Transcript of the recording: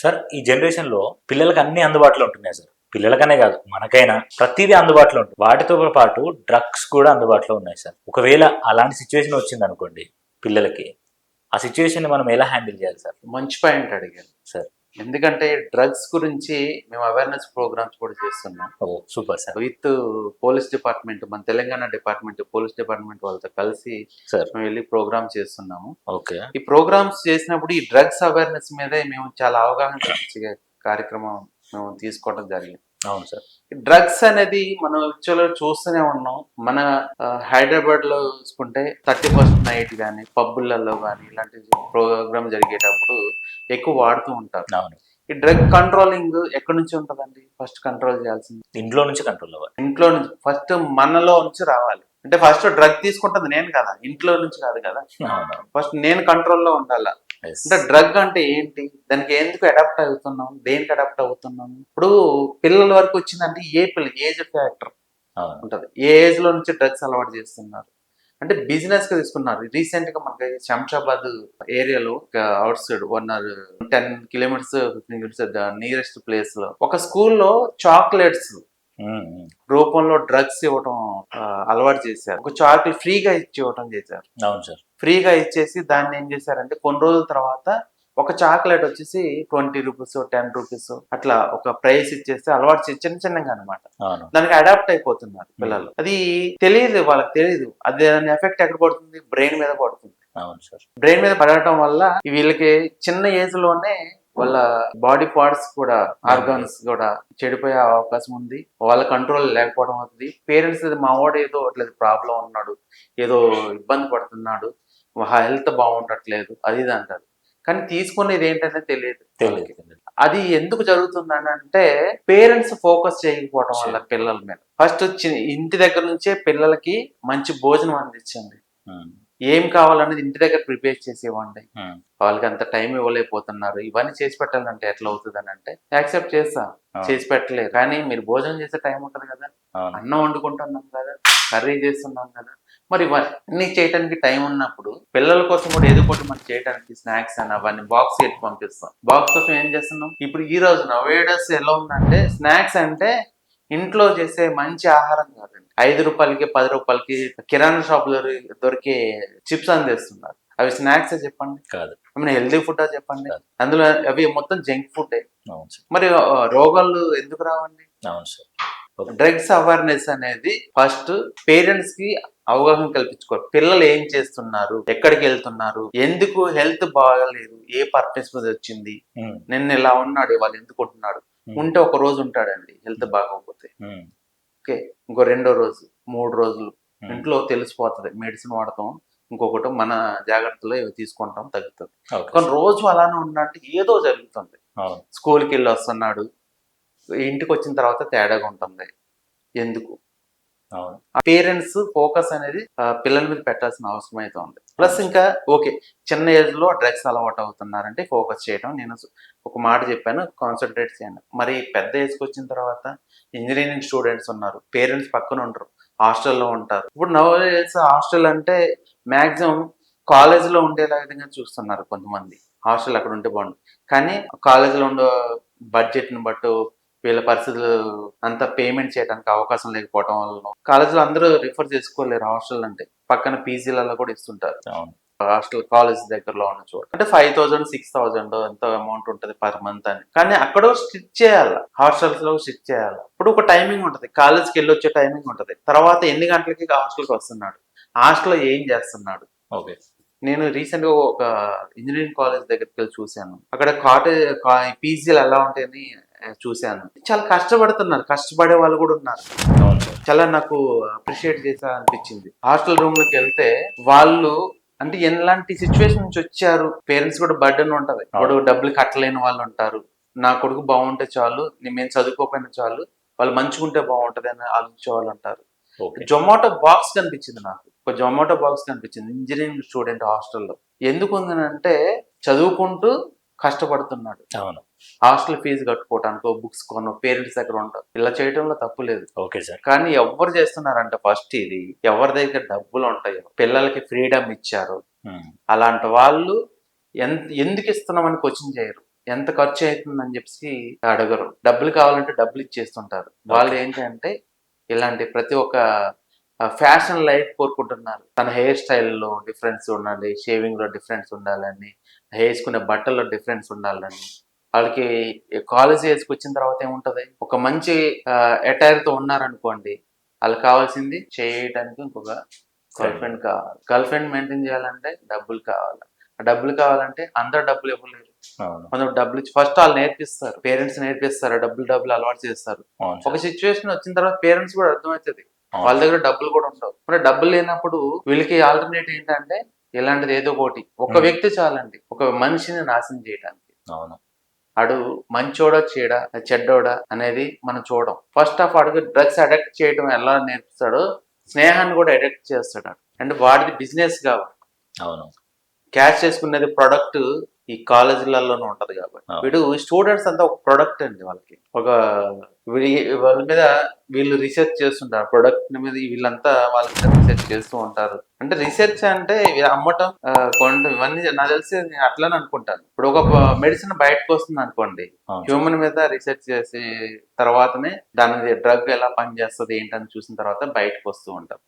Sir ఈ generation లో పిల్లలకి అన్ని అందుబాటులో ఉంటున్నాయి సార్. పిల్లలకనే కాదు మనకైనా ప్రతిదీ అందుబాటులో ఉంటుంది. వాటితో పాటు డ్రగ్స్ కూడా అందుబాటులో ఉన్నాయి సార్. ఒకవేళ అలాంటి సిచ్యువేషన్ వచ్చింది అనుకోండి పిల్లలకి, ఆ సిచ్యువేషన్ మనం ఎలా హ్యాండిల్ చేయాలి సార్? మంచి పాయింట్ అడిగారు సార్ ఎందుకంటే డ్రగ్స్ గురించి మేము అవేర్నెస్ ప్రోగ్రామ్స్ కూడా చేస్తున్నాం. Oh super sir. With police department, మన తెలంగాణ డిపార్ట్మెంట్ పోలీస్ డిపార్ట్మెంట్ వాళ్ళతో కలిసి సార్ మేము వెళ్ళి ప్రోగ్రామ్ చేస్తున్నాము. ఓకే. ఈ ప్రోగ్రామ్స్ చేసినప్పుడు ఈ డ్రగ్స్ అవేర్నెస్ మీదే మేము చాలా అవగాహన కల్పించే కార్యక్రమం మేము తీసుకోవడం జరిగింది. అవును సార్. డ్రగ్స్ అనేది మనం యాక్చువల్గా చూస్తూనే ఉన్నాం. మన హైదరాబాద్ లో చూసుకుంటే 31st నైట్ కానీ పబ్బులలో కానీ ఇలాంటి ప్రోగ్రామ్ జరిగేటప్పుడు ఎక్కువ వాడుతూ ఉంటారు. అవును. ఈ డ్రగ్ కంట్రోలింగ్ ఎక్కడి నుంచి ఉంటుందండి? ఫస్ట్ కంట్రోల్ చేయాల్సింది ఇంట్లో నుంచి కంట్రోల్ అవ్వాలి. ఇంట్లో నుంచి. ఫస్ట్ మనలో నుంచి రావాలి. అంటే ఫస్ట్ డ్రగ్ తీసుకుంటుంది నేను కదా, ఇంట్లో నుంచి కాదు కదా. ఫస్ట్ నేను కంట్రోల్లో ఉండాలా. అంటే డ్రగ్ అంటే ఏంటి, దానికి ఎందుకు అడాప్ట్ అవుతున్నాం, దేనికి అడాప్ట్ అవుతున్నాం? ఇప్పుడు పిల్లల వరకు వచ్చిందంటే ఏజ్ ఫ్యాక్టర్ ఉంటది. ఏ ఏజ్ లో నుంచి డ్రగ్స్ అలవాటు చేస్తున్నారు అంటే బిజినెస్ గా తీసుకున్నారు. రీసెంట్ గా మనకి శంషాబాద్ ఏరియాలో out side 10 kilometres 15 kilometres nearest place లో ఒక స్కూల్లో చాక్లెట్స్ రూపంలో డ్రగ్స్ ఇవ్వటం అలవాటు చేశారు. ఒక చాక్లెట్ ఫ్రీగా ఇచ్చి ఇవ్వటం చేశారు. అవును సార్. ఫ్రీగా ఇచ్చేసి దాన్ని ఏం చేశారంటే కొన్ని రోజుల తర్వాత ఒక చాక్లెట్ వచ్చేసి 20 రూపీస్ 10 రూపీస్ అట్లా ఒక ప్రైస్ ఇచ్చేస్తే అలవాటు చిన్న చిన్నగా అనమాట. దానికి అడాప్ట్ అయిపోతున్నారు పిల్లలు. అది తెలియదు, వాళ్ళకి తెలియదు. అది దాని ఎఫెక్ట్ ఎక్కడ పడుతుంది? బ్రెయిన్ మీద పడుతుంది. అవును సార్. బ్రెయిన్ మీద పడటం వల్ల వీళ్ళకి చిన్న ఏజ్ లోనే వాళ్ళ బాడీ పార్ట్స్ కూడా ఆర్గాన్స్ కూడా చెడిపోయే అవకాశం ఉంది. వాళ్ళ కంట్రోల్ లేకపోవడం అవుతుంది. పేరెంట్స్ మా వాడు ఏదో అట్లేదు ప్రాబ్లం ఉన్నాడు, ఏదో ఇబ్బంది పడుతున్నాడు, హెల్త్ బాగుండట్లేదు అది ఇది అంటారు. కానీ తీసుకునేది ఏంటనే తెలియదు. అది ఎందుకు జరుగుతుందని అంటే పేరెంట్స్ ఫోకస్ చేయకపోవడం వల్ల పిల్లల మీద. ఫస్ట్ ఇంటి దగ్గర నుంచే పిల్లలకి మంచి భోజనం అందించండి. ఏం కావాలనేది ఇంటి దగ్గర ప్రిపేర్ చేసి ఇవ్వండి. వాళ్ళకి అంత టైం ఇవ్వలేకపోతున్నారు. ఇవన్నీ చేసి పెట్టాలంటే ఎట్లా అవుతుంది అని అంటే యాక్సెప్ట్ చేస్తా, చేసి పెట్టలేదు. కానీ మీరు భోజనం చేసే టైం ఉంటుంది కదా, అన్నం వండుకుంటున్నాం కదా, కర్రీ చేస్తున్నాం కదా, మరి ఇవన్నీ చేయడానికి టైం ఉన్నప్పుడు పిల్లల కోసం కూడా ఏదో ఒకటి మనం చేయడానికి స్నాక్స్ అని అవన్నీ బాక్స్ ఎట్టి పంపిస్తాం. బాక్స్ కోసం ఏం చేస్తున్నాం? ఇప్పుడు ఈ రోజు నవేడస్ ఎలా ఉందంటే స్నాక్స్ అంటే ఇంట్లో చేసే మంచి ఆహారం కాదండి. 5 రూపాయలకి 10 రూపాయలకి కిరాణా షాప్ లో దొరికే చిప్స్ అందిస్తున్నారు. అవి స్నాక్స్ చెప్పండి కాదు. హెల్దీ ఫుడ్ చెప్పండి. అందులో అవి మొత్తం జంక్ ఫుడ్. మరి రోగాలు ఎందుకు రావండి? డ్రగ్స్ అవేర్నెస్ అనేది ఫస్ట్ పేరెంట్స్ కి అవగాహన కల్పించుకోవాలి. పిల్లలు ఏం చేస్తున్నారు, ఎక్కడికి వెళ్తున్నారు, ఎందుకు హెల్త్ బాగాలేదు, ఏ పర్పస్ మీద వచ్చింది, నిన్న ఇలా ఉన్నాడు వాళ్ళు ఎందుకు ఉంటున్నాడు. ఉంటే ఒక రోజు ఉంటాడండి హెల్త్ బాగోకపోతే. ఓకే, ఇంకో 2వ రోజు 3 రోజులు ఇంట్లో తెలిసిపోతుంది. మెడిసిన్ వాడతాం, ఇంకొకటి మన జాగ్రత్తలో ఇవి తీసుకుంటాం, తగ్గుతుంది. కానీ రోజు అలానే ఉన్నట్టు ఏదో జరుగుతుంది. స్కూల్కి వెళ్ళి వస్తున్నాడు, ఇంటికి వచ్చిన తర్వాత తేడాగా ఉంటుంది. ఎందుకు? పేరెంట్స్ ఫోకస్ అనేది పిల్లల మీద పెట్టాల్సిన అవసరం అయితే ఉంది. ప్లస్ ఇంకా ఓకే, చిన్న ఏజ్ లో డ్రగ్స్ అలవాటు అవుతున్నారంటే ఫోకస్ చేయడం. నేను ఒక మాట చెప్పాను, కాన్సన్ట్రేట్ చేయండి. మరి పెద్ద ఏజ్కి వచ్చిన తర్వాత ఇంజనీరింగ్ స్టూడెంట్స్ ఉన్నారు, పేరెంట్స్ పక్కన ఉండరు, హాస్టల్లో ఉంటారు. ఇప్పుడు నవడేస్ హాస్టల్ అంటే మాక్సిమం కాలేజీలో ఉండేలా విధంగా చూస్తున్నారు కొంతమంది. హాస్టల్ అక్కడ ఉంటే బాగుంది, కానీ కాలేజీలో ఉండే బడ్జెట్ని బట్టు వీళ్ళ పరిస్థితులు అంత పేమెంట్ చేయడానికి అవకాశం లేకపోవడం వల్ల కాలేజీలో అందరూ రిఫర్ చేసుకోలేరు. హాస్టల్ అంటే పక్కన పీజీలలో కూడా ఇస్తుంటారు. హాస్టల్ కాలేజ్ దగ్గరలో ఉన్న చోట అంటే 5,000 6,000 ఎంత అమౌంట్ ఉంటుంది పర్ మంత్ అని. కానీ అక్కడ స్ట్రిక్ట్ చేయాలి, హాస్టల్స్ లో స్ట్రిక్ట్ చేయాలి. ఇప్పుడు ఒక టైమింగ్ ఉంటుంది, కాలేజ్కి వెళ్ళి వచ్చే టైమింగ్ ఉంటుంది. తర్వాత ఎన్ని గంటలకి హాస్టల్కి వస్తున్నాడు, హాస్టల్లో ఏం చేస్తున్నాడు. ఓకే, నేను రీసెంట్ గా ఒక ఇంజనీరింగ్ కాలేజ్ దగ్గరికి వెళ్ళి చూశాను. అక్కడ పీజీలు ఎలా ఉంటాయని చూశాను. చాలా కష్టపడుతున్నారు, కష్టపడే వాళ్ళు కూడా ఉన్నారు. చాలా నాకు అప్రిషియేట్ చేసా అనిపించింది. హాస్టల్ రూమ్ లోకి వెళ్తే వాళ్ళు అంటే ఎలాంటి సిచ్యువేషన్ నుంచి వచ్చారు, పేరెంట్స్ కూడా బర్డెన్ ఉంటది. ఇప్పుడు డబ్బులు కట్టలేని వాళ్ళు ఉంటారు. నా కొడుకు బాగుంటే చాలు, మేము చదువుకోకపోయినా చాలు, వాళ్ళు మంచిగా బాగుంటది అని ఆలోచించే వాళ్ళు ఉంటారు. జొమాటో బాక్స్ కనిపించింది నాకు, ఒక జొమాటో బాక్స్ కనిపించింది ఇంజనీరింగ్ స్టూడెంట్ హాస్టల్లో. ఎందుకు ఉందనంటే చదువుకుంటూ కష్టపడుతున్నాడు. అవును, హాస్టల్ ఫీజు కట్టుకోవటానికి బుక్స్ కొను, పేరెంట్స్ దగ్గర ఉంటారు. ఇలా చేయడంలో తప్పు లేదు. ఓకే సార్, కానీ ఎవరు చేస్తున్నారంటే ఫస్ట్ ఇది ఎవరి దగ్గర డబ్బులు ఉంటాయో, పిల్లలకి ఫ్రీడమ్ ఇచ్చారు, అలాంటి వాళ్ళు ఎందుకు ఇస్తున్నామని క్వశ్చన్ చేయరు. ఎంత ఖర్చు అవుతుందని చెప్పి అడగరు. డబ్బులు కావాలంటే డబ్బులు ఇచ్చేస్తుంటారు. వాళ్ళు ఏంటంటే ఇలాంటి ప్రతి ఒక్క ఫ్యాషన్ లైఫ్ కోరుకుంటున్నారు. తన హెయిర్ స్టైల్లో డిఫరెన్స్ ఉండాలి, షేవింగ్ లో డిఫరెన్స్ ఉండాలని, వేసుకునే బట్టల్లో డిఫరెన్స్ ఉండాలని. వాళ్ళకి కాలేజ్ ఏజ్కి వచ్చిన తర్వాత ఏముంటది, ఒక మంచి అటైర్ తో ఉన్నారనుకోండి, వాళ్ళకి కావాల్సింది చేయడానికి ఇంకొక గర్ల్ ఫ్రెండ్ కావాలి. గర్ల్ ఫ్రెండ్ మెయింటైన్ చేయాలంటే డబ్బులు కావాలి. ఆ డబ్బులు కావాలంటే అందరు డబ్బులు ఇవ్వలేరు. అవును కొంచెం డబ్బులు ఇచ్చి ఫస్ట్ వాళ్ళు నేర్పిస్తారు, పేరెంట్స్ నేర్పిస్తారు, డబ్బులు అలవాటు చేస్తారు. అవును ఒక సార్. సిచ్యువేషన్ వచ్చిన తర్వాత పేరెంట్స్ కూడా అర్థమవుతుంది అవును వాళ్ళ సార్. దగ్గర డబ్బులు కూడా ఉండవు. మరి డబ్బులు లేనప్పుడు వీళ్ళకి ఆల్టర్నేట్ ఏంటంటే ఇలాంటిది ఏదో ఒకటి. ఒక వ్యక్తి చాలండి ఒక మనిషిని నాశనం చేయడానికి. అవును ఆడు మంచోడా చెడా చెడ్డోడా అనేది మనం చూడం. ఫస్ట్ ఆఫ్ ఆడికి డ్రగ్స్ అడిక్ట్ చేయడం ఎలా నేర్పిస్తాడో స్నేహాన్ని కూడా అడిక్ట్ చేస్తాడు. అంటే వాడిది బిజినెస్ కావాలి, అవును క్యాష్ చేసుకునేది ప్రొడక్ట్ ఈ కాలేజీలలోనే ఉంటది కాబట్టి అవును. వీడు స్టూడెంట్స్ అంతా ఒక ప్రొడక్ట్ అండి. వాళ్ళకి ఒక వాళ్ళ మీద వీళ్ళు రీసెర్చ్ చేస్తుంటారు, ప్రొడక్ట్ మీద వీళ్ళంతా వాళ్ళ మీద రీసెర్చ్ చేస్తూ ఉంటారు. అంటే రీసెర్చ్ అంటే ఇవి అమ్మటం కొనడం ఇవన్నీ నాకు తెలిసి నేను అట్లనే అనుకుంటాను. ఇప్పుడు ఒక మెడిసిన్ బయటకు వస్తుంది అనుకోండి, అవును సార్. హ్యూమన్ మీద రీసెర్చ్ చేసి తర్వాతనే దాని డ్రగ్ ఎలా పనిచేస్తుంది ఏంటని చూసిన తర్వాత బయటకు వస్తూ ఉంటాం.